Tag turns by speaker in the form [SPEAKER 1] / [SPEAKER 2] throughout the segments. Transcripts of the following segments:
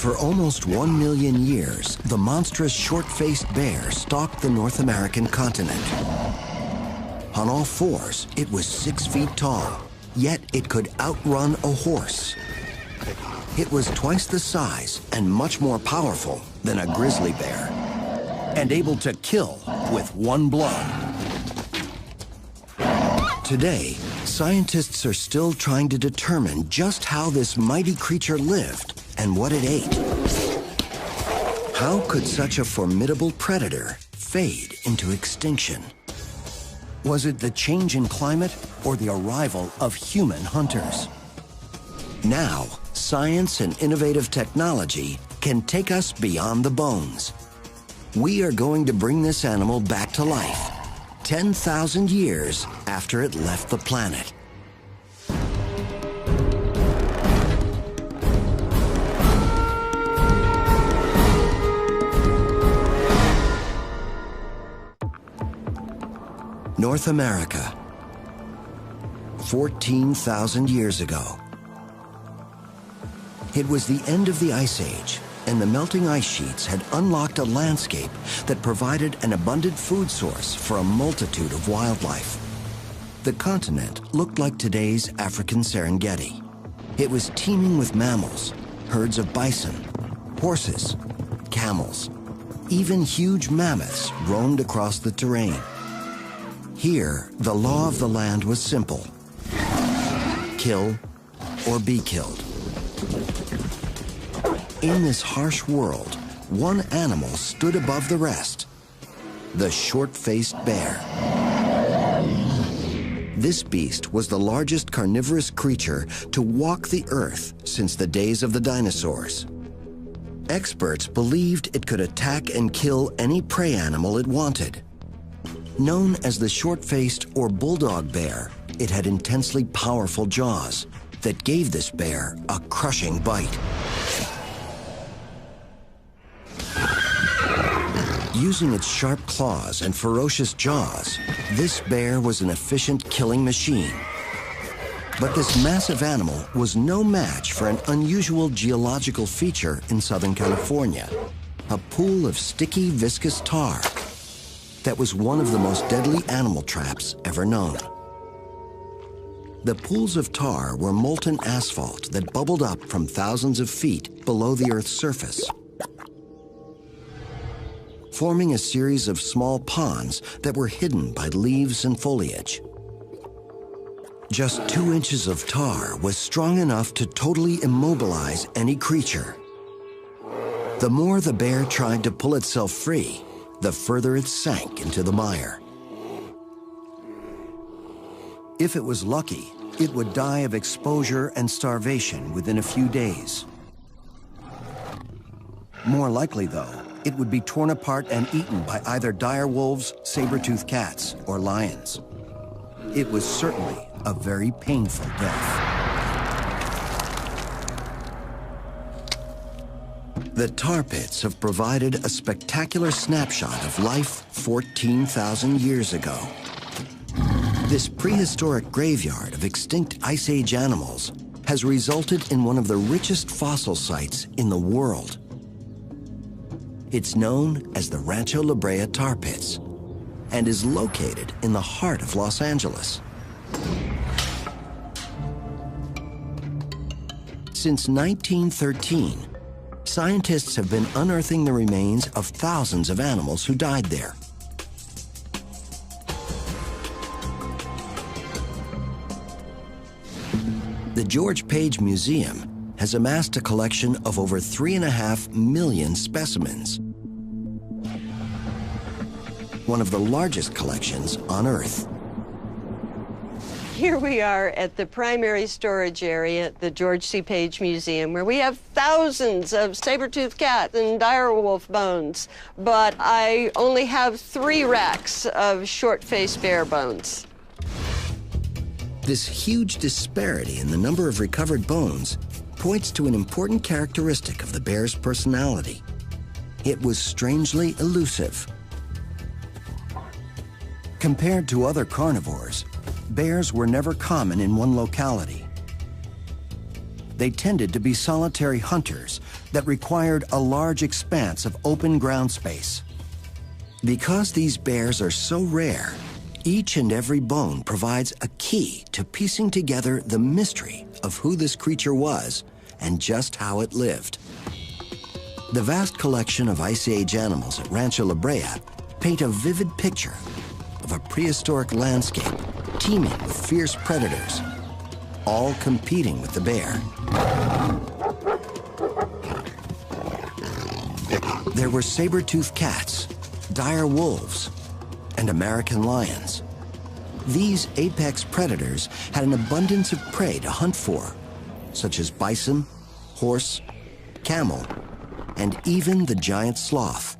[SPEAKER 1] For almost 1 million years, the monstrous short-faced bear stalked the North American continent. On all fours, it was 6 feet tall, yet it could outrun a horse. It was twice the size and much more powerful than a grizzly bear, and able to kill with one blow. Today, scientists are still trying to determine just how this mighty creature lived and what it ate. How could such a formidable predator fade into extinction? Was it the change in climate or the arrival of human hunters? Now, science and innovative technology can take us beyond the bones. We are going to bring this animal back to life, 10,000 years after it left the planet. North America, 14,000 years ago. It was the end of the Ice Age, and the melting ice sheets had unlocked a landscape that provided an abundant food source for a multitude of wildlife. The continent looked like today's African Serengeti. It was teeming with mammals, herds of bison, horses, camels. Even huge mammoths roamed across the terrain. Here, the law of the land was simple: kill or be killed. In this harsh world, one animal stood above the rest: the short-faced bear. This beast was the largest carnivorous creature to walk the earth since the days of the dinosaurs. Experts believed it could attack and kill any prey animal it wanted. Known as the short-faced or bulldog bear, it had intensely powerful jaws that gave this bear a crushing bite. Using its sharp claws and ferocious jaws, this bear was an efficient killing machine. But this massive animal was no match for an unusual geological feature in Southern California: a pool of sticky, viscous tar that was one of the most deadly animal traps ever known. The pools of tar were molten asphalt that bubbled up from thousands of feet below the Earth's surface, forming a series of small ponds that were hidden by leaves and foliage. Just 2 inches of tar was strong enough to totally immobilize any creature. The more the bear tried to pull itself free, the further it sank into the mire. If it was lucky, it would die of exposure and starvation within a few days. More likely, though, it would be torn apart and eaten by either dire wolves, saber-toothed cats, or lions. It was certainly a very painful death. The tar pits have provided a spectacular snapshot of life 14,000 years ago. This prehistoric graveyard of extinct Ice Age animals has resulted in one of the richest fossil sites in the world. It's known as the Rancho La Brea Tar Pits and is located in the heart of Los Angeles. Since 1913, scientists have been unearthing the remains of thousands of animals who died there. The George Page Museum has amassed a collection of over 3.5 million specimens, one of the largest collections on Earth.
[SPEAKER 2] Here we are at the primary storage area at the George C. Page Museum, where we have thousands of saber-toothed cat and direwolf bones, but I only have 3 racks of short-faced bear bones.
[SPEAKER 1] This huge disparity in the number of recovered bones points to an important characteristic of the bear's personality. It was strangely elusive. Compared to other carnivores, bears were never common in one locality. they tended to be solitary hunters that required a large expanse of open ground space. Because these bears are so rare, each and every bone provides a key to piecing together the mystery of who this creature was and just how it lived. The vast collection of Ice Age animals at Rancho La Brea paint a vivid picture of a prehistoric landscape teeming with fierce predators, all competing with the bear. There were saber-toothed cats, dire wolves, and American lions. These apex predators had an abundance of prey to hunt for, such as bison, horse, camel, and even the giant sloth.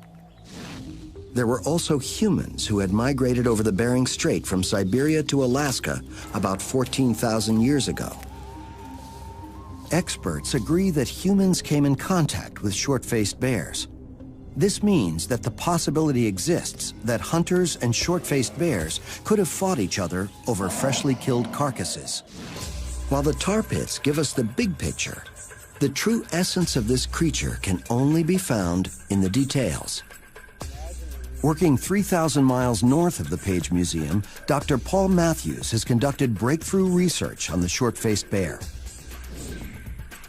[SPEAKER 1] There were also humans who had migrated over the Bering Strait from Siberia to Alaska about 14,000 years ago. Experts agree that humans came in contact with short-faced bears. This means that the possibility exists that hunters and short-faced bears could have fought each other over freshly killed carcasses. While the tar pits give us the big picture, the true essence of this creature can only be found in the details. Working 3,000 miles north of the Page Museum, Dr. Paul Matthews has conducted breakthrough research on the short-faced bear.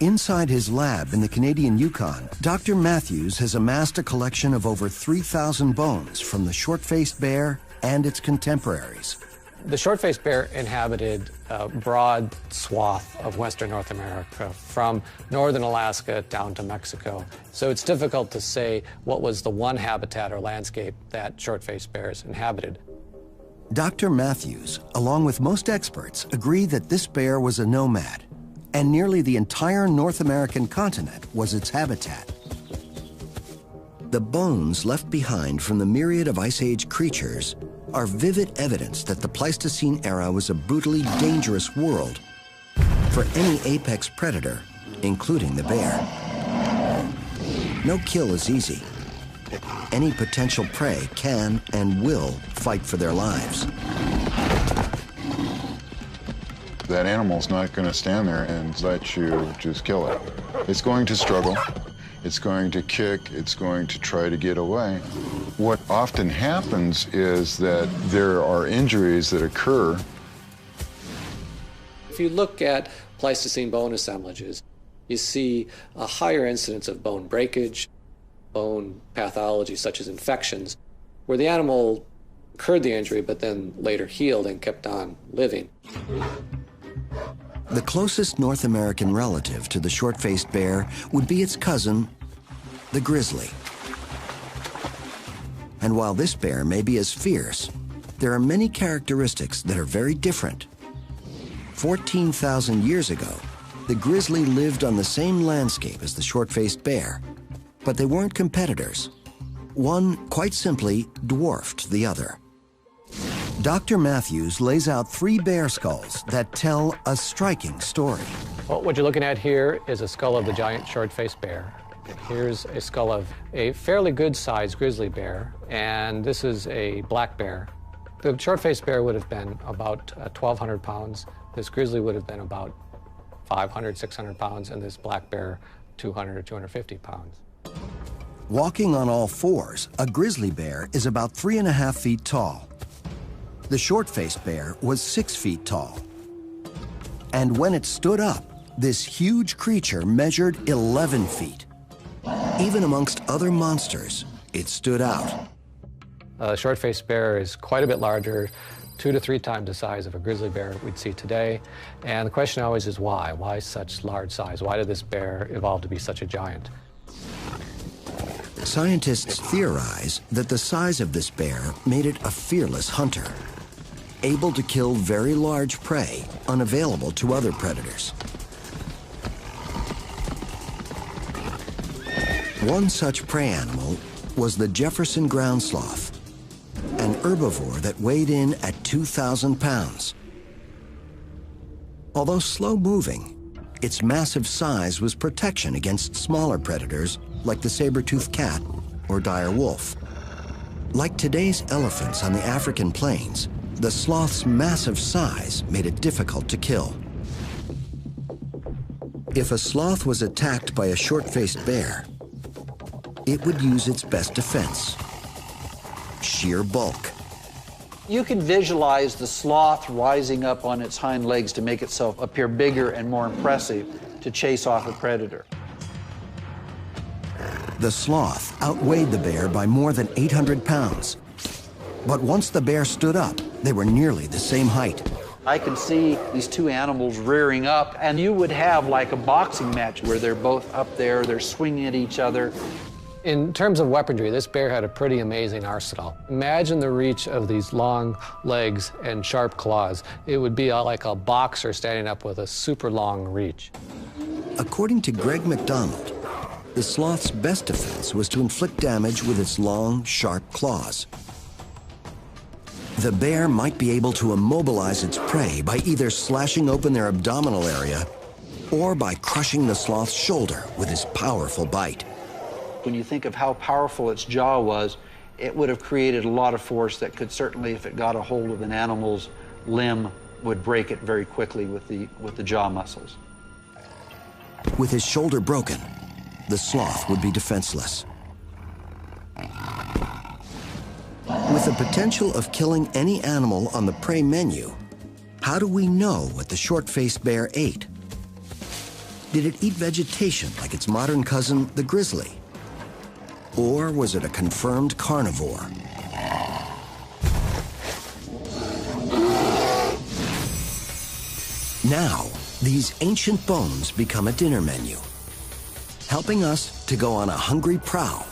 [SPEAKER 1] Inside his lab in the Canadian Yukon, Dr. Matthews has amassed a collection of over 3,000 bones from the short-faced bear and its contemporaries.
[SPEAKER 3] The short-faced bear inhabited a broad swath of western North America, from northern Alaska down to Mexico. So it's difficult to say what was the one habitat or landscape that short-faced bears inhabited.
[SPEAKER 1] Dr. Matthews, along with most experts, agree that this bear was a nomad, and nearly the entire North American continent was its habitat. The bones left behind from the myriad of Ice Age creatures are vivid evidence that the Pleistocene era was a brutally dangerous world for any apex predator, including the bear. No kill is easy. Any potential prey can and will fight for their lives.
[SPEAKER 4] That animal's not going to stand there and let you just kill it. It's going to struggle. It's going to kick. It's going to try to get away. What often happens is that there are injuries that occur.
[SPEAKER 3] If you look at Pleistocene bone assemblages, you see a higher incidence of bone breakage, bone pathology such as infections, where the animal incurred the injury but then later healed and kept on living.
[SPEAKER 1] The closest North American relative to the short-faced bear would be its cousin, the grizzly. And while this bear may be as fierce, there are many characteristics that are very different. 14,000 years ago, the grizzly lived on the same landscape as the short-faced bear, but they weren't competitors. One, quite simply, dwarfed the other. Dr. Matthews lays out 3 bear skulls that tell a striking story.
[SPEAKER 3] Well, what you're looking at here is a skull of the giant short-faced bear. Here's a skull of a fairly good-sized grizzly bear, and this is a black bear. The short-faced bear would have been about 1,200 pounds. This grizzly would have been about 500, 600 pounds, and this black bear 200 or 250 pounds.
[SPEAKER 1] Walking on all fours, a grizzly bear is about 3.5 feet tall. The short-faced bear was 6 feet tall. And when it stood up, this huge creature measured 11 feet. Even amongst other monsters, it stood out.
[SPEAKER 3] A short-faced bear is quite a bit larger, 2 to 3 times the size of a grizzly bear we'd see today. And the question always is why? Why such large size? Why did this bear evolve to be such a giant?
[SPEAKER 1] Scientists theorize that the size of this bear made it a fearless hunter, able to kill very large prey unavailable to other predators. One such prey animal was the Jefferson ground sloth, an herbivore that weighed in at 2,000 pounds. Although slow-moving, its massive size was protection against smaller predators like the saber-toothed cat or dire wolf. Like today's elephants on the African plains, the sloth's massive size made it difficult to kill. If a sloth was attacked by a short-faced bear, it would use its best defense, sheer bulk.
[SPEAKER 5] You can visualize the sloth rising up on its hind legs to make itself appear bigger and more impressive to chase off a predator.
[SPEAKER 1] The sloth outweighed the bear by more than 800 pounds. But once the bear stood up, they were nearly the same height.
[SPEAKER 5] I can see these two animals rearing up, and you would have like a boxing match where they're both up there, they're swinging at each other.
[SPEAKER 3] In terms of weaponry, this bear had a pretty amazing arsenal. Imagine the reach of these long legs and sharp claws. It would be like a boxer standing up with a super long reach.
[SPEAKER 1] According to Greg McDonald, the sloth's best defense was to inflict damage with its long, sharp claws. The bear might be able to immobilize its prey by either slashing open their abdominal area or by crushing the sloth's shoulder with his powerful bite.
[SPEAKER 5] When you think of how powerful its jaw was, it would have created a lot of force that could certainly, if it got a hold of an animal's limb, would break it very quickly with the jaw muscles.
[SPEAKER 1] With his shoulder broken, the sloth would be defenseless. With the potential of killing any animal on the prey menu, how do we know what the short-faced bear ate? Did it eat vegetation like its modern cousin, the grizzly? Or was it a confirmed carnivore? Now, these ancient bones become a dinner menu, helping us to go on a hungry prowl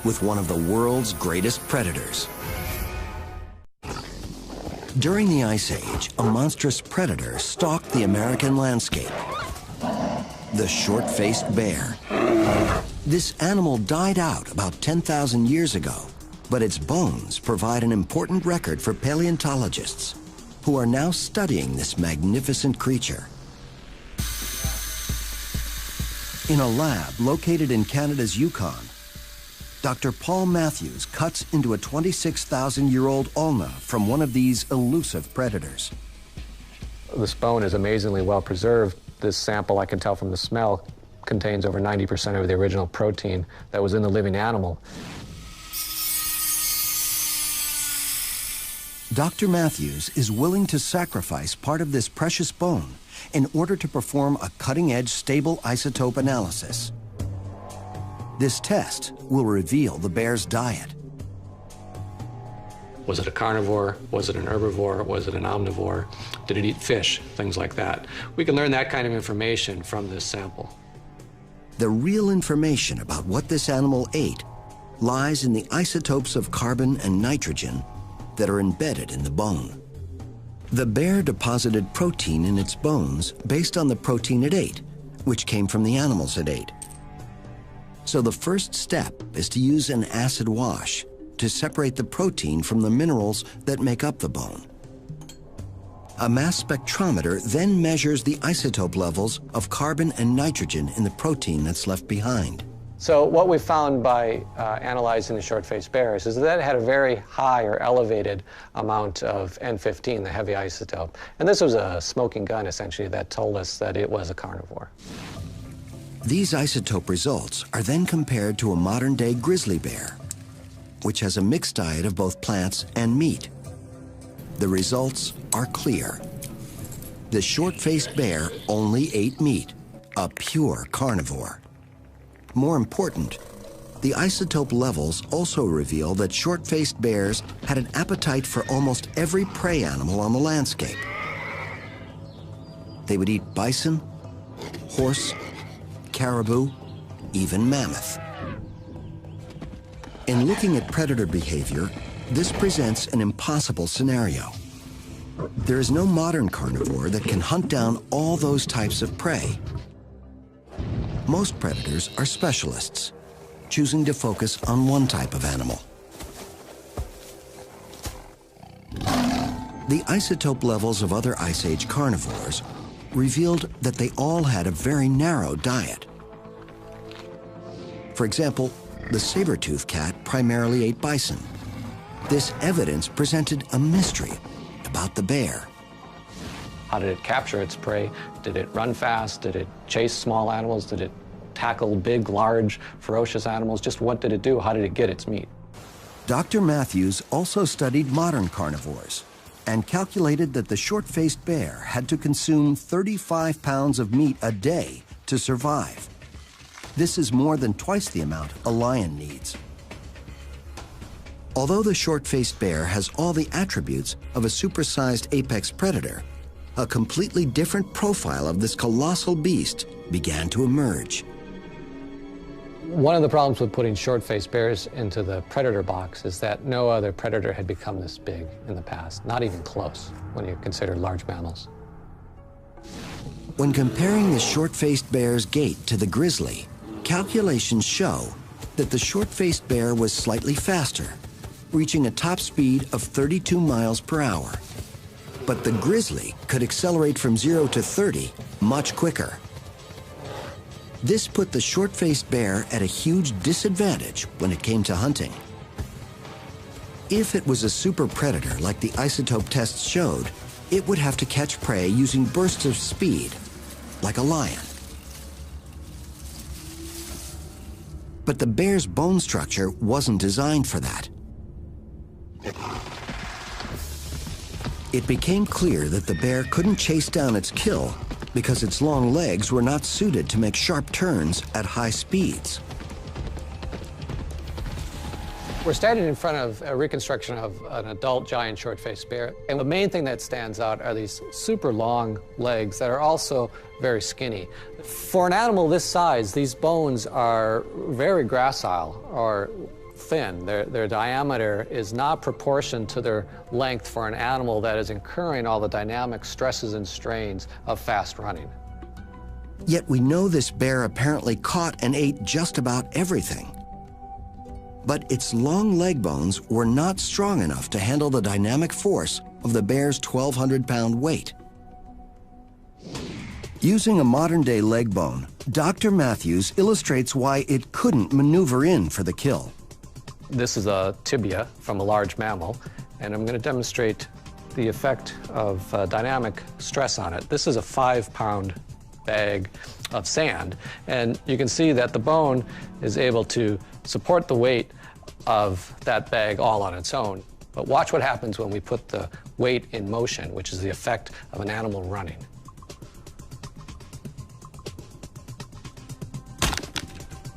[SPEAKER 1] with one of the world's greatest predators. During the Ice Age, a monstrous predator stalked the American landscape: the short-faced bear. This animal died out about 10,000 years ago, but its bones provide an important record for paleontologists who are now studying this magnificent creature. In a lab located in Canada's Yukon, Dr. Paul Matthews cuts into a 26,000-year-old ulna from one of these elusive predators.
[SPEAKER 3] This bone is amazingly well preserved. This sample, I can tell from the smell, contains over 90% of the original protein that was in the living animal.
[SPEAKER 1] Dr. Matthews is willing to sacrifice part of this precious bone in order to perform a cutting-edge stable isotope analysis. This test will reveal the bear's diet.
[SPEAKER 3] Was it a carnivore? Was it an herbivore? Was it an omnivore? Did it eat fish? Things like that. We can learn that kind of information from this sample.
[SPEAKER 1] The real information about what this animal ate lies in the isotopes of carbon and nitrogen that are embedded in the bone. The bear deposited protein in its bones based on the protein it ate, which came from the animals it ate. So the first step is to use an acid wash to separate the protein from the minerals that make up the bone. A mass spectrometer then measures the isotope levels of carbon and nitrogen in the protein that's left behind.
[SPEAKER 3] So what we found by analyzing the short-faced bears is that it had a very high or elevated amount of N15, the heavy isotope. And this was a smoking gun, essentially, that told us that it was a carnivore.
[SPEAKER 1] These isotope results are then compared to a modern-day grizzly bear, which has a mixed diet of both plants and meat. The results are clear. The short-faced bear only ate meat, a pure carnivore. More important, the isotope levels also reveal that short-faced bears had an appetite for almost every prey animal on the landscape. They would eat bison, horse, caribou, even mammoth. In looking at predator behavior, this presents an impossible scenario. There is no modern carnivore that can hunt down all those types of prey. Most predators are specialists, choosing to focus on one type of animal. The isotope levels of other Ice Age carnivores revealed that they all had a very narrow diet. For example, the saber-toothed cat primarily ate bison. This evidence presented a mystery about the bear.
[SPEAKER 3] How did it capture its prey? Did it run fast? Did it chase small animals? Did it tackle big, large, ferocious animals? Just what did it do? How did it get its meat?
[SPEAKER 1] Dr. Matthews also studied modern carnivores and calculated that the short-faced bear had to consume 35 pounds of meat a day to survive. This is more than twice the amount a lion needs. Although the short-faced bear has all the attributes of a supersized apex predator, a completely different profile of this colossal beast began to emerge.
[SPEAKER 3] One of the problems with putting short-faced bears into the predator box is that no other predator had become this big in the past, not even close when you consider large mammals.
[SPEAKER 1] When comparing the short-faced bear's gait to the grizzly, calculations show that the short-faced bear was slightly faster, reaching a top speed of 32 miles per hour. But the grizzly could accelerate from 0 to 30 much quicker. This put the short-faced bear at a huge disadvantage when it came to hunting. If it was a super predator like the isotope tests showed, it would have to catch prey using bursts of speed, like a lion. But the bear's bone structure wasn't designed for that. It became clear that the bear couldn't chase down its kill because its long legs were not suited to make sharp turns at high speeds.
[SPEAKER 3] We're standing in front of a reconstruction of an adult giant short-faced bear, and the main thing that stands out are these super long legs that are also very skinny. For an animal this size, these bones are very gracile or thin. Their diameter is not proportioned to their length for an animal that is incurring all the dynamic stresses and strains of fast running.
[SPEAKER 1] Yet we know this bear apparently caught and ate just about everything. But its long leg bones were not strong enough to handle the dynamic force of the bear's 1,200-pound weight. Using a modern-day leg bone, Dr. Matthews illustrates why it couldn't maneuver in for the kill.
[SPEAKER 3] This is a tibia from a large mammal, and I'm going to demonstrate the effect of dynamic stress on it. This is a 5-pound bag of sand, and you can see that the bone is able to support the weight of that bag all on its own. But watch what happens when we put the weight in motion, which is the effect of an animal running.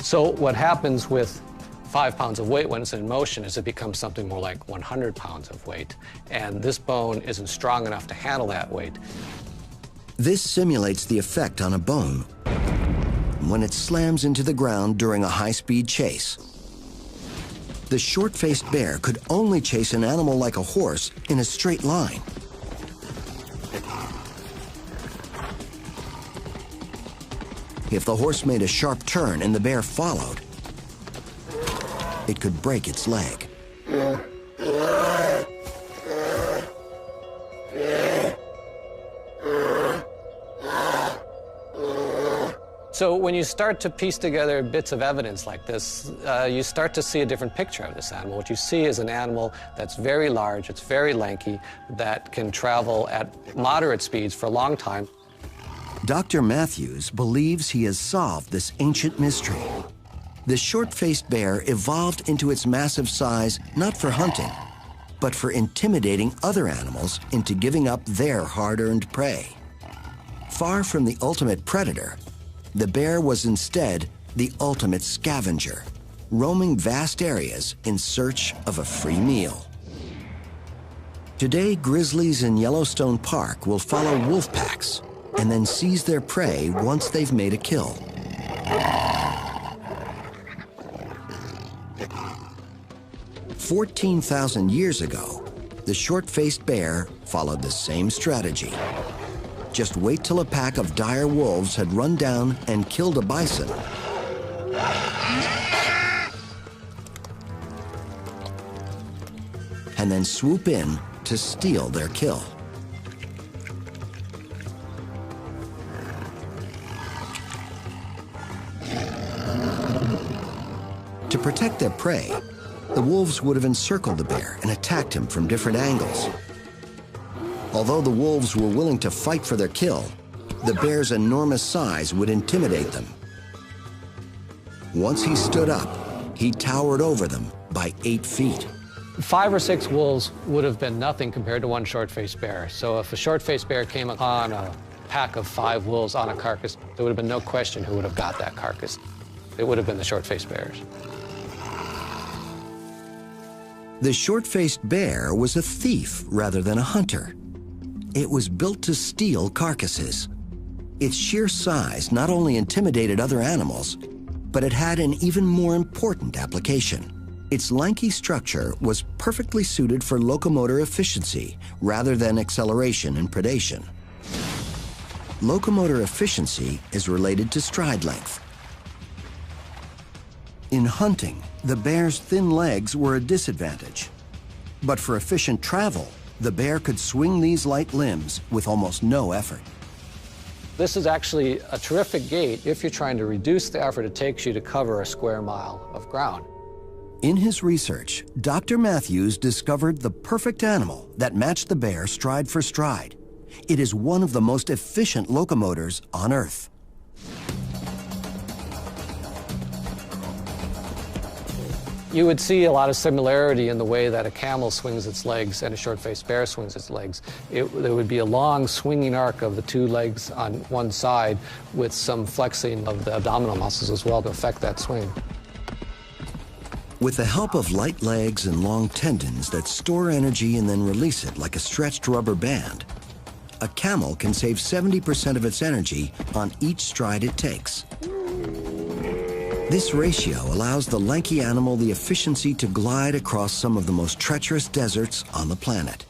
[SPEAKER 3] So what happens with 5 pounds of weight when it's in motion is it becomes something more like 100 pounds of weight, and this bone isn't strong enough to handle that weight.
[SPEAKER 1] This simulates the effect on a bone when it slams into the ground during a high-speed chase. The short-faced bear could only chase an animal like a horse in a straight line. If the horse made a sharp turn and the bear followed, it could break its leg.
[SPEAKER 3] So when you start to piece together bits of evidence like this, you start to see a different picture of this animal. What you see is an animal that's very large, it's very lanky, that can travel at moderate speeds for a long time.
[SPEAKER 1] Dr. Matthews believes he has solved this ancient mystery. The short-faced bear evolved into its massive size not for hunting, but for intimidating other animals into giving up their hard-earned prey. Far from the ultimate predator, the bear was instead the ultimate scavenger, roaming vast areas in search of a free meal. Today, grizzlies in Yellowstone Park will follow wolf packs and then seize their prey once they've made a kill. "14,000 years ago, the short-faced bear followed the same strategy. Just wait till a pack of dire wolves had run down and killed a bison. And then swoop in to steal their kill. To protect their prey, the wolves would have encircled the bear and attacked him from different angles. Although the wolves were willing to fight for their kill, the bear's enormous size would intimidate them. Once he stood up, he towered over them by 8 feet.
[SPEAKER 3] 5 or 6 wolves would have been nothing compared to one short-faced bear. So if a short-faced bear came upon a pack of 5 wolves on a carcass, there would have been no question who would have got that carcass. It would have been the short-faced bears.
[SPEAKER 1] The short-faced bear was a thief rather than a hunter. It was built to steal carcasses. Its sheer size not only intimidated other animals, but it had an even more important application. Its lanky structure was perfectly suited for locomotor efficiency rather than acceleration and predation. Locomotor efficiency is related to stride length. In hunting, the bear's thin legs were a disadvantage. But for efficient travel, the bear could swing these light limbs with almost no effort.
[SPEAKER 3] This is actually a terrific gait if you're trying to reduce the effort it takes you to cover a square mile of ground.
[SPEAKER 1] In his research, Dr. Matthews discovered the perfect animal that matched the bear stride for stride. It is one of the most efficient locomotors on Earth.
[SPEAKER 3] You would see a lot of similarity in the way that a camel swings its legs and a short-faced bear swings its legs. There would be a long swinging arc of the 2 legs on one side with some flexing of the abdominal muscles as well to affect that swing.
[SPEAKER 1] With the help of light legs and long tendons that store energy and then release it like a stretched rubber band, a camel can save 70% of its energy on each stride it takes. This ratio allows the lanky animal the efficiency to glide across some of the most treacherous deserts on the planet.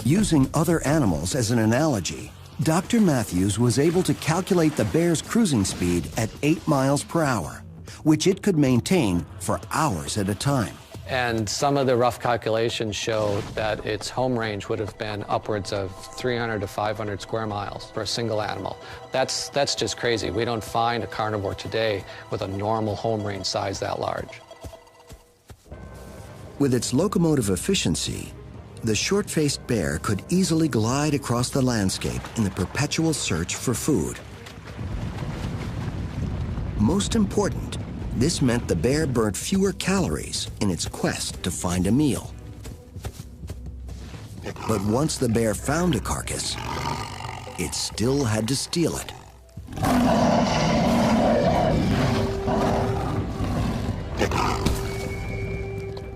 [SPEAKER 1] Using other animals as an analogy, Dr. Matthews was able to calculate the bear's cruising speed at 8 miles per hour, which it could maintain for hours at a time.
[SPEAKER 3] And some of the rough calculations show that its home range would have been upwards of 300 to 500 square miles for a single animal. That's just crazy. We don't find a carnivore today with a normal home range size that large.
[SPEAKER 1] With its locomotive efficiency, the short-faced bear could easily glide across the landscape in the perpetual search for food. Most important, this meant the bear burnt fewer calories in its quest to find a meal. But once the bear found a carcass, it still had to steal it.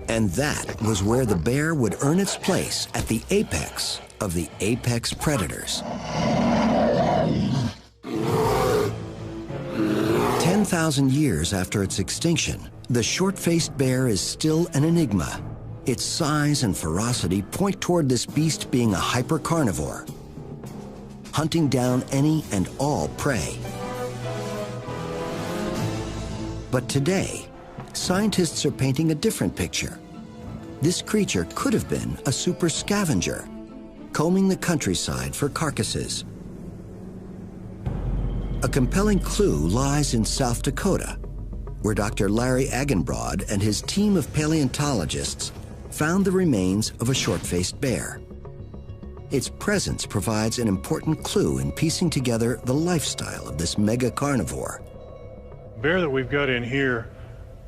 [SPEAKER 1] And that was where the bear would earn its place at the apex of the apex predators. 10,000 years after its extinction, the short-faced bear is still an enigma. Its size and ferocity point toward this beast being a hyper-carnivore, hunting down any and all prey. But today, scientists are painting a different picture. This creature could have been a super scavenger, combing the countryside for carcasses. A compelling clue lies in South Dakota, where Dr. Larry Agenbrod and his team of paleontologists found the remains of a short-faced bear. Its presence provides an important clue in piecing together the lifestyle of this mega carnivore.
[SPEAKER 6] The bear that we've got in here,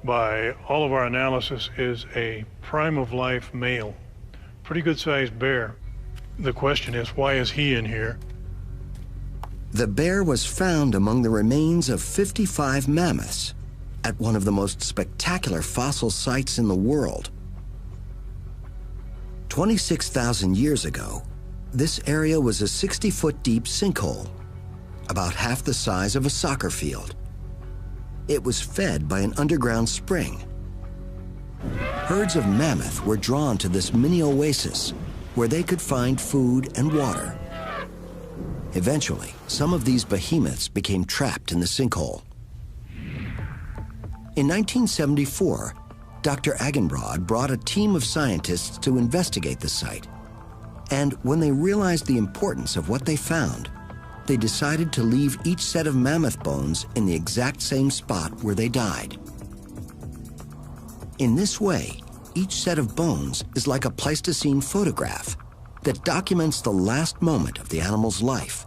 [SPEAKER 6] by all of our analysis, is a prime of life male. Pretty good sized bear. The question is, why is he in here?
[SPEAKER 1] The bear was found among the remains of 55 mammoths at one of the most spectacular fossil sites in the world. 26,000 years ago, this area was a 60-foot deep sinkhole, about half the size of a soccer field. It was fed by an underground spring. Herds of mammoth were drawn to this mini oasis where they could find food and water. Eventually, some of these behemoths became trapped in the sinkhole. In 1974, Dr. Agenbrod brought a team of scientists to investigate the site. And when they realized the importance of what they found, they decided to leave each set of mammoth bones in the exact same spot where they died. In this way, each set of bones is like a Pleistocene photograph, that documents the last moment of the animal's life.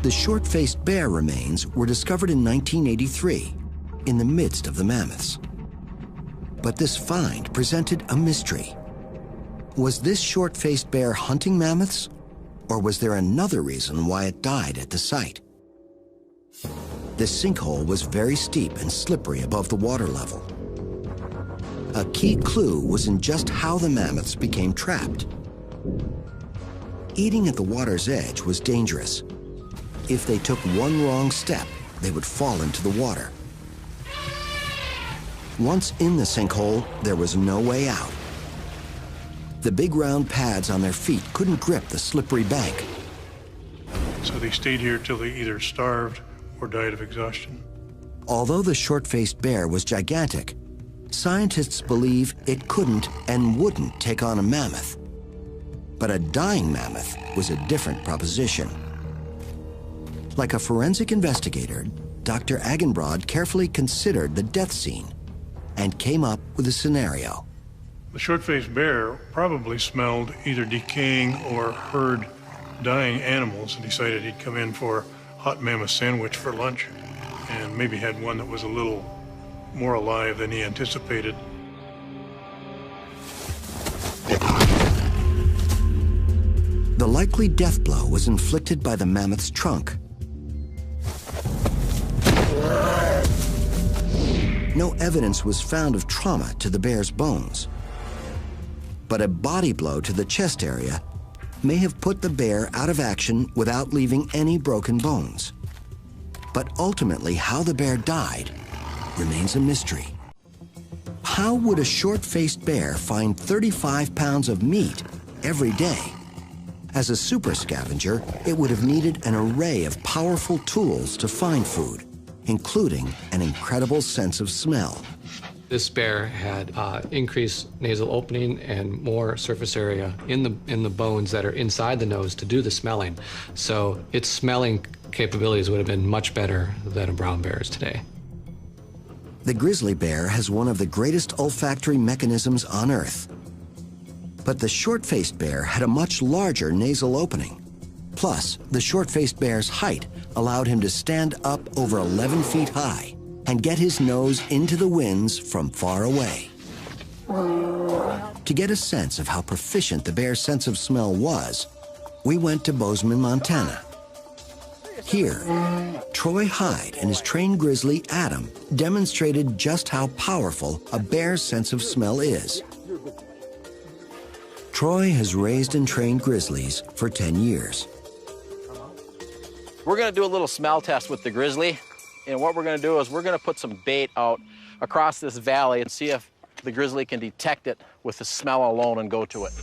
[SPEAKER 1] The short-faced bear remains were discovered in 1983 in the midst of the mammoths. But this find presented a mystery. Was this short-faced bear hunting mammoths, or was there another reason why it died at the site? The sinkhole was very steep and slippery above the water level. A key clue was in just how the mammoths became trapped. Eating at the water's edge was dangerous. If they took one wrong step, they would fall into the water. Once in the sinkhole, there was no way out. The big round pads on their feet couldn't grip the slippery bank.
[SPEAKER 6] So they stayed here till they either starved or died of exhaustion.
[SPEAKER 1] Although the short-faced bear was gigantic, scientists believe it couldn't and wouldn't take on a mammoth. But a dying mammoth was a different proposition. Like a forensic investigator, Dr. Agenbrod carefully considered the death scene and came up with a scenario.
[SPEAKER 6] The short-faced bear probably smelled either decaying or heard dying animals and decided he'd come in for hot mammoth sandwich for lunch, and maybe had one that was a little more alive than he anticipated.
[SPEAKER 1] The likely death blow was inflicted by the mammoth's trunk. No evidence was found of trauma to the bear's bones. But a body blow to the chest area may have put the bear out of action without leaving any broken bones. But ultimately, how the bear died remains a mystery. How would a short-faced bear find 35 pounds of meat every day? As a super scavenger, it would have needed an array of powerful tools to find food, including an incredible sense of smell.
[SPEAKER 3] This bear had increased nasal opening and more surface area in the bones that are inside the nose to do the smelling. So its smelling capabilities would have been much better than a brown bear's today.
[SPEAKER 1] The grizzly bear has one of the greatest olfactory mechanisms on Earth. But the short-faced bear had a much larger nasal opening. Plus, the short-faced bear's height allowed him to stand up over 11 feet high and get his nose into the winds from far away. To get a sense of how proficient the bear's sense of smell was, we went to Bozeman, Montana. Here, Troy Hyde and his trained grizzly, Adam, demonstrated just how powerful a bear's sense of smell is. Troy has raised and trained grizzlies for 10 years.
[SPEAKER 7] We're going to do a little smell test with the grizzly. And what we're going to do is we're going to put some bait out across this valley and see if the grizzly can detect it with the smell alone and go to it.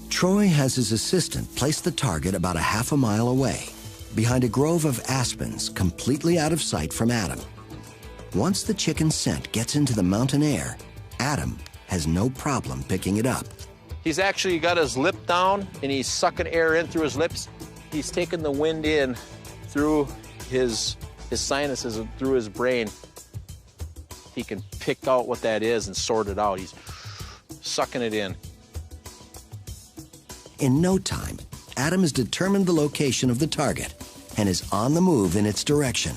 [SPEAKER 1] Troy has his assistant place the target about a half a mile away, behind a grove of aspens completely out of sight from Adam. Once the chicken scent gets into the mountain air, Adam has no problem picking it up.
[SPEAKER 7] He's actually got his lip down and he's sucking air in through his lips. He's taking the wind in through his sinuses and through his brain. He can pick out what that is and sort it out. He's sucking it in.
[SPEAKER 1] In no time, Adam has determined the location of the target and is on the move in its direction.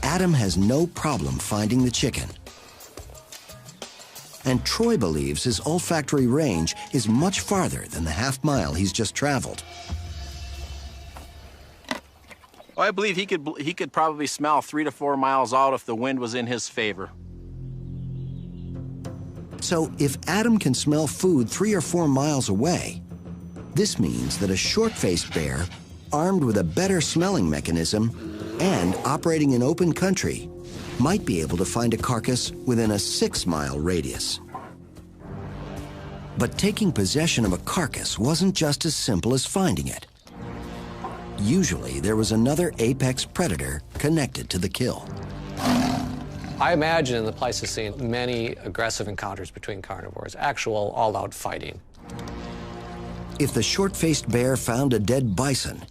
[SPEAKER 1] Adam has no problem finding the chicken. And Troy believes his olfactory range is much farther than the half mile he's just traveled.
[SPEAKER 7] Well, I believe he could probably smell 3 to 4 miles out if the wind was in his favor.
[SPEAKER 1] So if Adam can smell food 3 or 4 miles away, this means that a short-faced bear, armed with a better smelling mechanism and operating in open country, might be able to find a carcass within a 6-mile radius. But taking possession of a carcass wasn't just as simple as finding it. Usually, there was another apex predator connected to the kill.
[SPEAKER 3] I imagine in the Pleistocene many aggressive encounters between carnivores, actual all-out fighting.
[SPEAKER 1] If the short-faced bear found a dead bison,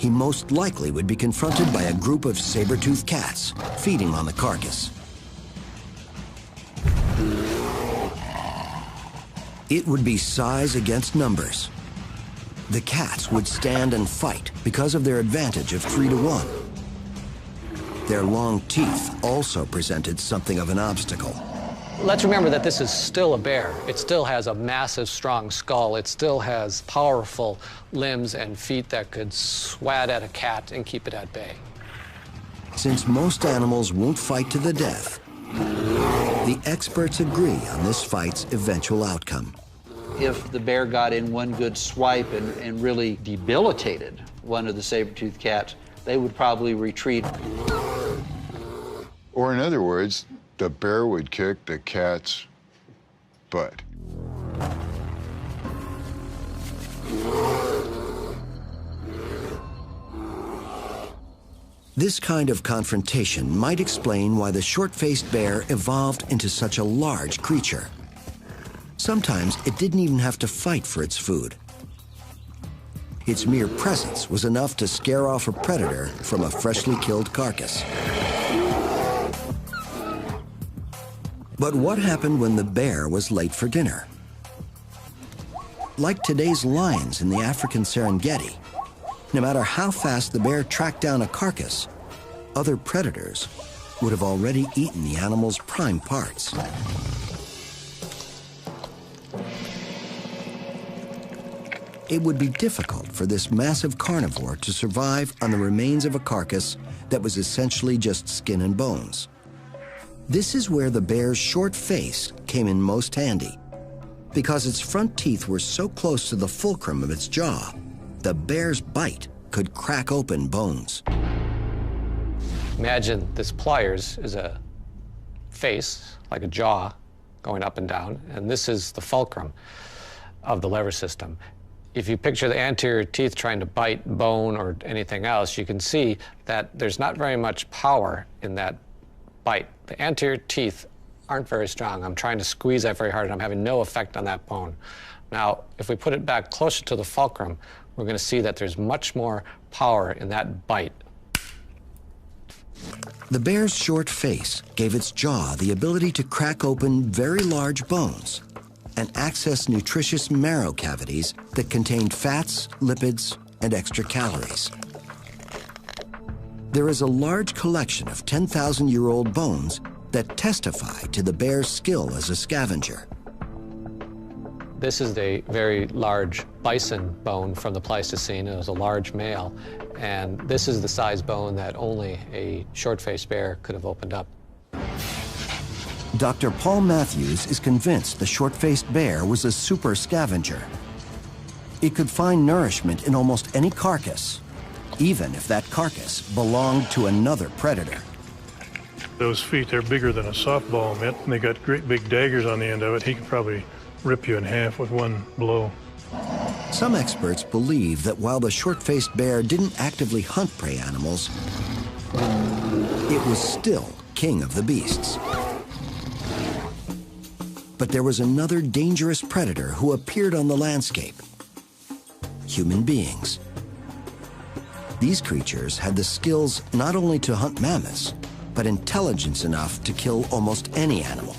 [SPEAKER 1] he most likely would be confronted by a group of saber-toothed cats feeding on the carcass. It would be size against numbers. The cats would stand and fight because of their advantage of 3 to 1. Their long teeth also presented something of an obstacle.
[SPEAKER 3] Let's remember that this is still a bear. It still has a massive, strong skull. It still has powerful limbs and feet that could swat at a cat and keep it at bay.
[SPEAKER 1] Since most animals won't fight to the death, the experts agree on this fight's eventual outcome.
[SPEAKER 5] If the bear got in one good swipe and really debilitated one of the saber-toothed cats, they would probably retreat.
[SPEAKER 4] Or in other words, the bear would kick the cat's butt.
[SPEAKER 1] This kind of confrontation might explain why the short-faced bear evolved into such a large creature. Sometimes it didn't even have to fight for its food. Its mere presence was enough to scare off a predator from a freshly killed carcass. But what happened when the bear was late for dinner? Like today's lions in the African Serengeti, no matter how fast the bear tracked down a carcass, other predators would have already eaten the animal's prime parts. It would be difficult for this massive carnivore to survive on the remains of a carcass that was essentially just skin and bones. This is where the bear's short face came in most handy. Because its front teeth were so close to the fulcrum of its jaw, the bear's bite could crack open bones.
[SPEAKER 3] Imagine this pliers is a face, like a jaw, going up and down, and this is the fulcrum of the lever system. If you picture the anterior teeth trying to bite bone or anything else, you can see that there's not very much power in that bite. The anterior teeth aren't very strong. I'm trying to squeeze that very hard, and I'm having no effect on that bone. Now, if we put it back closer to the fulcrum, we're going to see that there's much more power in that bite.
[SPEAKER 1] The bear's short face gave its jaw the ability to crack open very large bones and access nutritious marrow cavities that contained fats, lipids, and extra calories. There is a large collection of 10,000-year-old bones that testify to the bear's skill as a scavenger.
[SPEAKER 3] This is a very large bison bone from the Pleistocene. It was a large male, and this is the size bone that only a short-faced bear could have opened up.
[SPEAKER 1] Dr. Paul Matthews is convinced the short-faced bear was a super scavenger. It could find nourishment in almost any carcass, even if that carcass belonged to another predator.
[SPEAKER 6] Those feet, they're bigger than a softball mitt, and they got great big daggers on the end of it. He could probably rip you in half with one blow.
[SPEAKER 1] Some experts believe that while the short-faced bear didn't actively hunt prey animals, it was still king of the beasts. But there was another dangerous predator who appeared on the landscape: human beings. These creatures had the skills not only to hunt mammoths, but intelligence enough to kill almost any animal.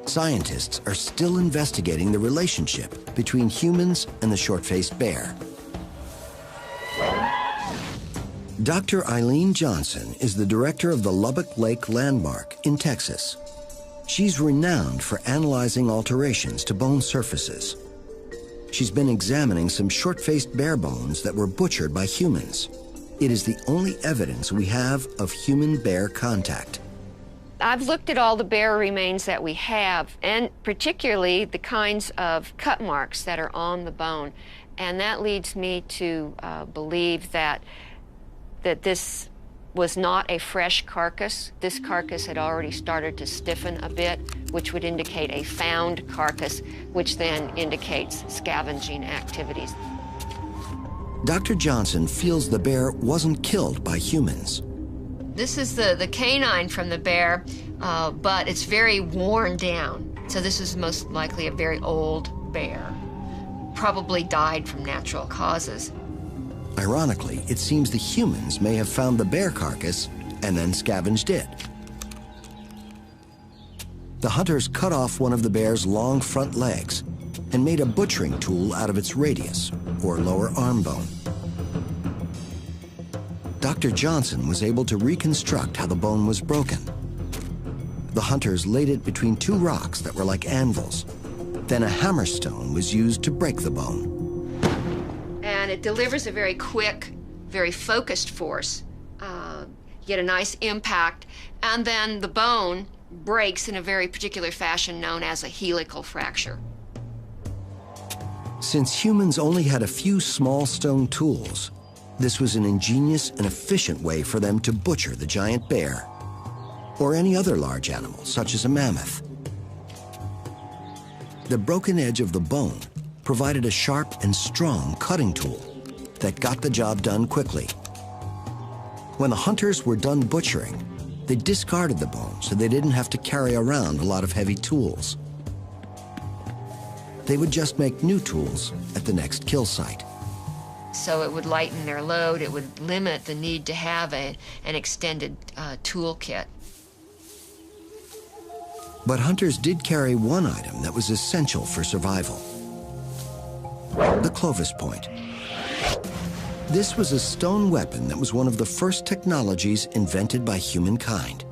[SPEAKER 1] Scientists are still investigating the relationship between humans and the short-faced bear. Dr. Eileen Johnson is the director of the Lubbock Lake Landmark in Texas. She's renowned for analyzing alterations to bone surfaces. She's been examining some short-faced bear bones that were butchered by humans. It is the only evidence we have of human-bear contact.
[SPEAKER 8] I've looked at all the bear remains that we have, and particularly the kinds of cut marks that are on the bone. And that leads me to believe that this was not a fresh carcass. This carcass had already started to stiffen a bit, which would indicate a found carcass, which then indicates scavenging activities.
[SPEAKER 1] Dr. Johnson feels the bear wasn't killed by humans.
[SPEAKER 8] This is the canine from the bear, but it's very worn down. So this is most likely a very old bear. Probably died from natural causes.
[SPEAKER 1] Ironically, it seems the humans may have found the bear carcass and then scavenged it. The hunters cut off one of the bear's long front legs and made a butchering tool out of its radius, or lower arm bone. Dr. Johnson was able to reconstruct how the bone was broken. The hunters laid it between two rocks that were like anvils. Then a hammerstone was used to break the bone.
[SPEAKER 8] And it delivers a very quick, very focused force. You get a nice impact, and then the bone breaks in a very particular fashion known as a helical fracture.
[SPEAKER 1] Since humans only had a few small stone tools, this was an ingenious and efficient way for them to butcher the giant bear, or any other large animal, such as a mammoth. The broken edge of the bone provided a sharp and strong cutting tool that got the job done quickly. When the hunters were done butchering, they discarded the bone so they didn't have to carry around a lot of heavy tools. They would just make new tools at the next kill site.
[SPEAKER 8] So it would lighten their load, it would limit the need to have an extended tool kit.
[SPEAKER 1] But hunters did carry one item that was essential for survival: the Clovis point. This was a stone weapon that was one of the first technologies invented by humankind.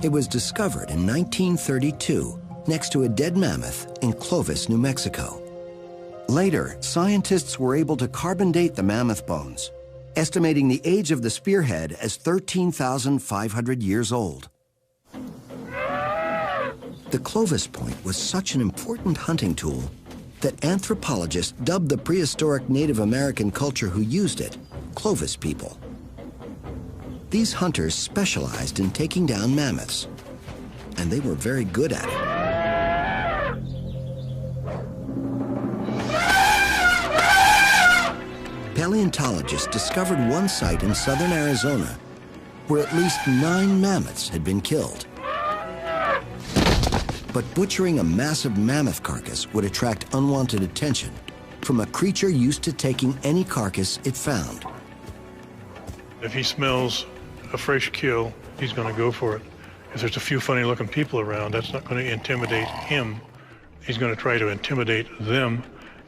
[SPEAKER 1] It was discovered in 1932 next to a dead mammoth in Clovis, New Mexico. Later, scientists were able to carbon date the mammoth bones, estimating the age of the spearhead as 13,500 years old. The Clovis point was such an important hunting tool that anthropologists dubbed the prehistoric Native American culture who used it Clovis people. These hunters specialized in taking down mammoths, and they were very good at it. Paleontologists discovered one site in southern Arizona where at least 9 mammoths had been killed. But butchering a massive mammoth carcass would attract unwanted attention from a creature used to taking any carcass it found.
[SPEAKER 6] If he smells a fresh kill, he's going to go for it. If there's a few funny-looking people around, that's not going to intimidate him. He's going to try to intimidate them,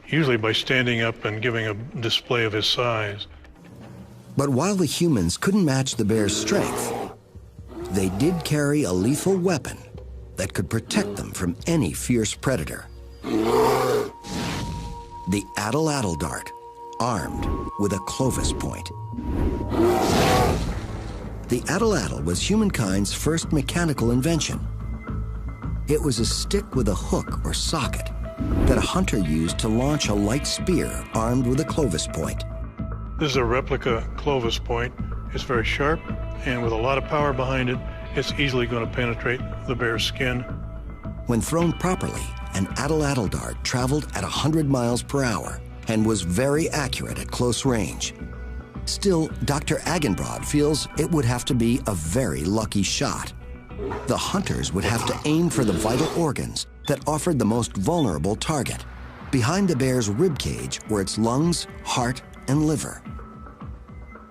[SPEAKER 6] usually by standing up and giving a display of his size.
[SPEAKER 1] But while the humans couldn't match the bear's strength, they did carry a lethal weapon that could protect them from any fierce predator. The atlatl dart, armed with a Clovis point. The atlatl was humankind's first mechanical invention. It was a stick with a hook or socket that a hunter used to launch a light spear armed with a Clovis point.
[SPEAKER 6] This is a replica Clovis point. It's very sharp, and with a lot of power behind it, it's easily going to penetrate the bear's skin.
[SPEAKER 1] When thrown properly, an atlatl dart traveled at 100 miles per hour and was very accurate at close range. Still, Dr. Agenbrod feels it would have to be a very lucky shot. The hunters would have to aim for the vital organs that offered the most vulnerable target. Behind the bear's rib cage were its lungs, heart, and liver.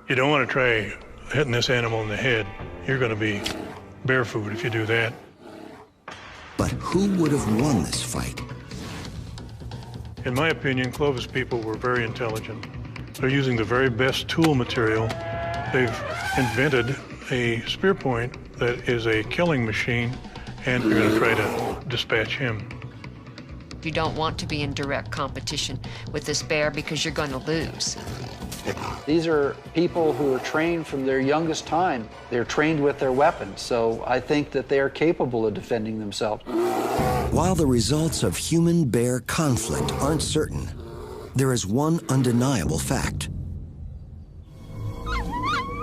[SPEAKER 6] You don't want to try hitting this animal in the head. You're going to be bear food if you do that.
[SPEAKER 1] But who would have won this fight?
[SPEAKER 6] In my opinion, Clovis people were very intelligent. They're using the very best tool material. They've invented a spear point that is a killing machine, and they're going to try to dispatch him.
[SPEAKER 8] You don't want to be in direct competition with this bear because you're going to lose.
[SPEAKER 5] These are people who are trained from their youngest time. They're trained with their weapons, so I think that they are capable of defending themselves.
[SPEAKER 1] While the results of human-bear conflict aren't certain, there is one undeniable fact.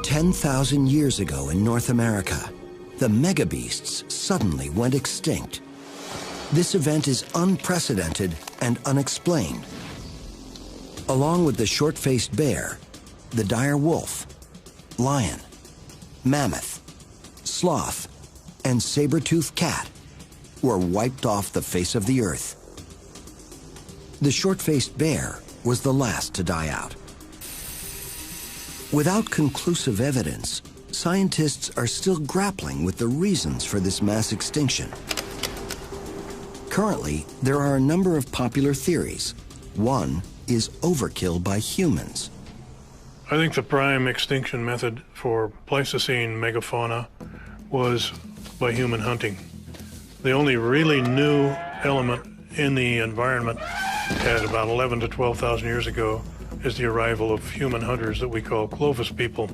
[SPEAKER 1] 10,000 years ago in North America, the megabeasts suddenly went extinct. This event is unprecedented and unexplained. Along with the short-faced bear, the dire wolf, lion, mammoth, sloth, and saber-toothed cat were wiped off the face of the earth. The short-faced bear was the last to die out. Without conclusive evidence, scientists are still grappling with the reasons for this mass extinction. Currently, there are a number of popular theories. One is overkill by humans.
[SPEAKER 6] I think the prime extinction method for Pleistocene megafauna was by human hunting. The only really new element in the environment at about 11 to 12,000 years ago is the arrival of human hunters that we call Clovis people.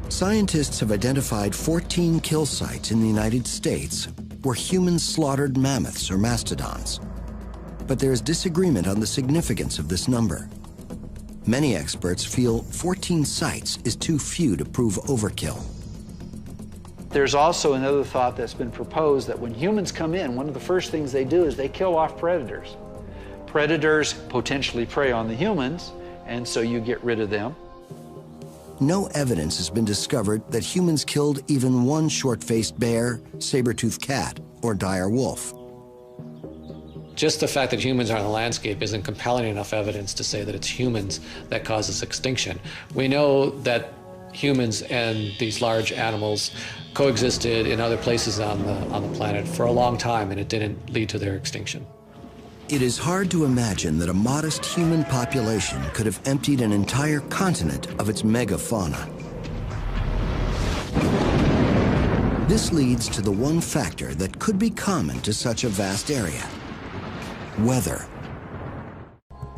[SPEAKER 1] Scientists have identified 14 kill sites in the United States where humans slaughtered mammoths or mastodons. But there is disagreement on the significance of this number. Many experts feel 14 sites is too few to prove overkill.
[SPEAKER 5] There's also another thought that's been proposed that when humans come in, one of the first things they do is they kill off predators. Predators potentially prey on the humans, and so you get rid of them.
[SPEAKER 1] No evidence has been discovered that humans killed even one short-faced bear, saber-toothed cat, or dire wolf.
[SPEAKER 3] Just the fact that humans are on the landscape isn't compelling enough evidence to say that it's humans that causes extinction. We know that humans and these large animals coexisted in other places on the planet for a long time, and it didn't lead to their extinction.
[SPEAKER 1] It is hard to imagine that a modest human population could have emptied an entire continent of its megafauna. This leads to the one factor that could be common to such a vast area: weather.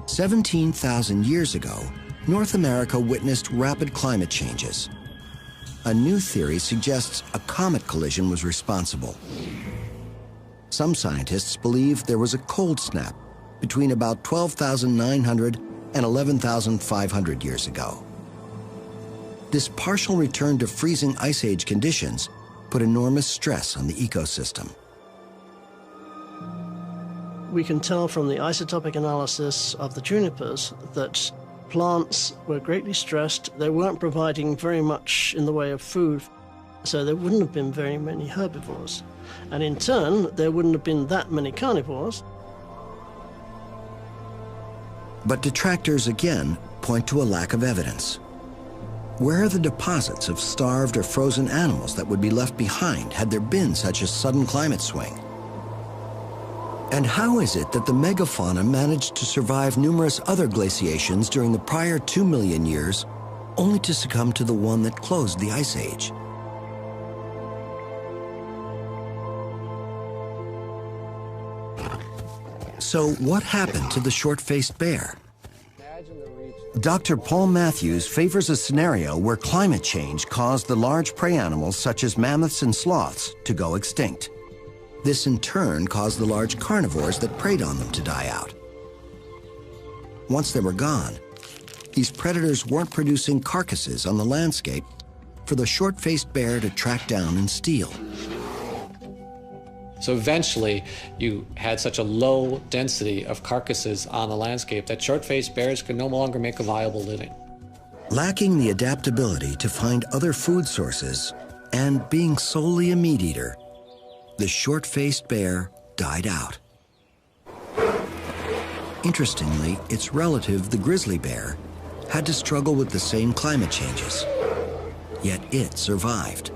[SPEAKER 1] 17,000 years ago, North America witnessed rapid climate changes. A new theory suggests a comet collision was responsible. Some scientists believe there was a cold snap between about 12,900 and 11,500 years ago. This partial return to freezing ice age conditions put enormous stress on the ecosystem.
[SPEAKER 9] We can tell from the isotopic analysis of the junipers that plants were greatly stressed. They weren't providing very much in the way of food, so there wouldn't have been very many herbivores. And in turn, there wouldn't have been that many carnivores.
[SPEAKER 1] But detractors again point to a lack of evidence. Where are the deposits of starved or frozen animals that would be left behind had there been such a sudden climate swing? And how is it that the megafauna managed to survive numerous other glaciations during the prior 2 million years, only to succumb to the one that closed the Ice Age? So what happened to the short-faced bear? Dr. Paul Matthews favors a scenario where climate change caused the large prey animals such as mammoths and sloths to go extinct. This in turn caused the large carnivores that preyed on them to die out. Once they were gone, these predators weren't producing carcasses on the landscape for the short-faced bear to track down and steal.
[SPEAKER 3] So eventually, you had such a low density of carcasses on the landscape that short-faced bears could no longer make a viable living.
[SPEAKER 1] Lacking the adaptability to find other food sources and being solely a meat eater, the short-faced bear died out. Interestingly, its relative, the grizzly bear, had to struggle with the same climate changes, yet it survived.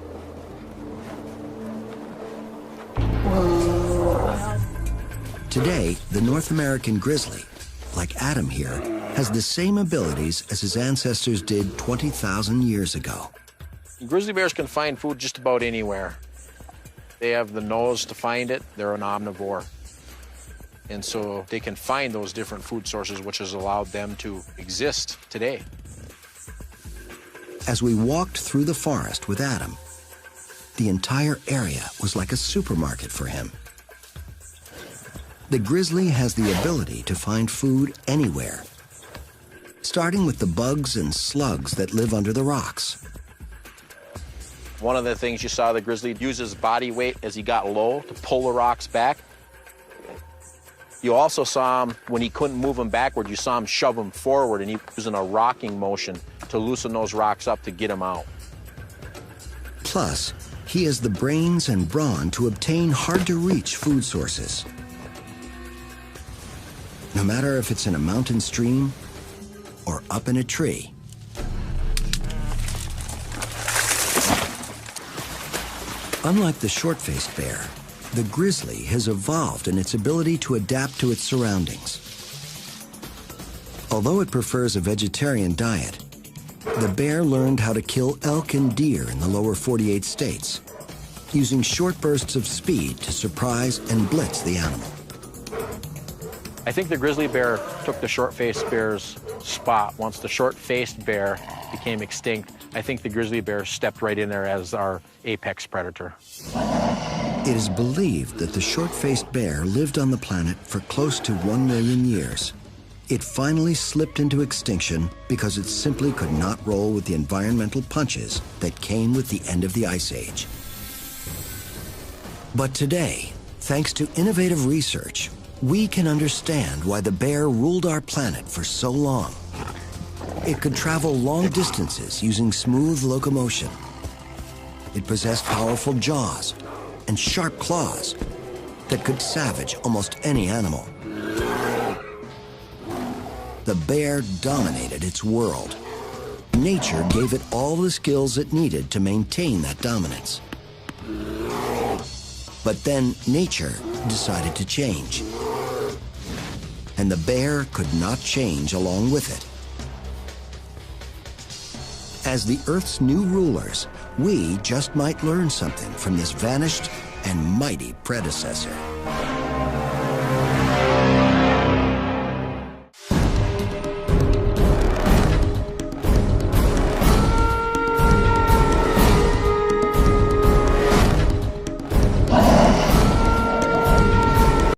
[SPEAKER 1] Today, the North American grizzly, like Adam here, has the same abilities as his ancestors did 20,000 years ago.
[SPEAKER 7] Grizzly bears can find food just about anywhere. They have the nose to find it. They're an omnivore. And so they can find those different food sources, which has allowed them to exist today.
[SPEAKER 1] As we walked through the forest with Adam, the entire area was like a supermarket for him. The grizzly has the ability to find food anywhere, starting with the bugs and slugs that live under the rocks.
[SPEAKER 7] One of the things you saw the grizzly use his body weight as he got low to pull the rocks back. You also saw him, when he couldn't move them backward, you saw him shove them forward, and he was using a rocking motion to loosen those rocks up to get them out.
[SPEAKER 1] Plus, he has the brains and brawn to obtain hard-to-reach food sources. No matter if it's in a mountain stream or up in a tree, Unlike the short-faced bear, the grizzly has evolved in its ability to adapt to its surroundings. Although it prefers a vegetarian diet, the bear learned how to kill elk and deer in the lower 48 states, using short bursts of speed to surprise and blitz the animal.
[SPEAKER 7] I think the grizzly bear took the short-faced bear's spot. Once the short-faced bear became extinct, I think the grizzly bear stepped right in there as our apex predator.
[SPEAKER 1] It is believed that the short-faced bear lived on the planet for close to 1 million years. It finally slipped into extinction because it simply could not roll with the environmental punches that came with the end of the Ice Age. But today, thanks to innovative research, we can understand why the bear ruled our planet for so long. It could travel long distances using smooth locomotion. It possessed powerful jaws and sharp claws that could savage almost any animal. The bear dominated its world. Nature gave it all the skills it needed to maintain that dominance. But then nature decided to change. And the bear could not change along with it. As the Earth's new rulers, we just might learn something from this vanished and mighty predecessor.